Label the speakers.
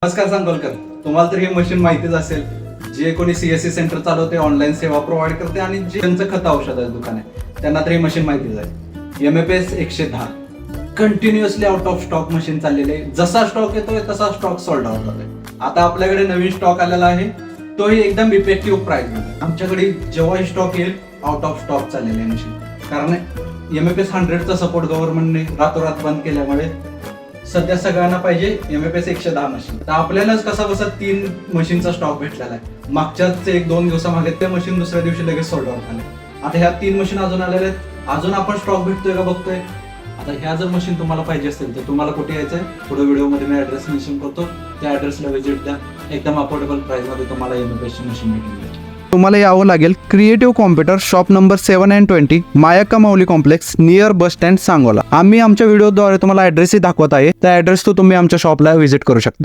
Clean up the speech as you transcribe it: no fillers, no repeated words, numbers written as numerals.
Speaker 1: नमस्कार सांगोलकर, तुम्हाला तर हे मशीन माहितीच असेल. जे कोणी सीएससी सेंटर चालवते, ऑनलाईन सेवा प्रोव्हाइड करते आणि जे त्यांचं खत औषधाचं दुकान आहे त्यांना तर हे मशीन माहितीच आहे. MFS 110 continuously out of stock machine चाललेले आहे. जसा स्टॉक येतोय तसा स्टॉक सोल्ड आउट होतोय. आता आपल्याकडे नवीन स्टॉक आलेला आहे, तोही एकदम इफेक्टिव्ह प्राइस मध्ये. आमच्याकडे जेव्हाही स्टॉक येईल आउट ऑफ स्टॉक चाललेले आहे मशीन. कारण MFS 100चा सपोर्ट गव्हर्नमेंटने रातोरात बंद केल्यामुळे सध्या सगळ्यांना पाहिजे MFS 110 मशीन. तर आपल्यालाच कसा बसा 3 मशीनचा स्टॉक भेटलेला आहे. मागच्याच 1-2 दिवसामागे ते मशीन दुसऱ्या दिवशी लगेच सोल्ड आउट झाले. आता ह्या 3 मशीन अजून आलेल्या आहेत. अजून आपण स्टॉक भेटतोय का बघतोय. आता ह्या जर मशीन तुम्हाला पाहिजे असतील तर तुम्हाला कुठे यायचंय, पुढे व्हिडिओमध्ये मी ऍड्रेस मेन्शन करतो. त्या ऍड्रेसला व्हिजिट द्या. एकदम अफोर्डेबल प्राइस मध्ये तुम्हाला MFS ची मशीन भेटून जाईल.
Speaker 2: तुम्हाला यावं लागेल creative computer shop number 7 and 20 मायाका Mauli complex near bus stand Sangola. आम्ही आमच्या व्हिडिओद्वारे तुम्हाला ऍड्रेसही दाखवत आहे. त्या ऍड्रेस तो तुम्ही आमच्या शॉपला व्हिजिट करू शकता.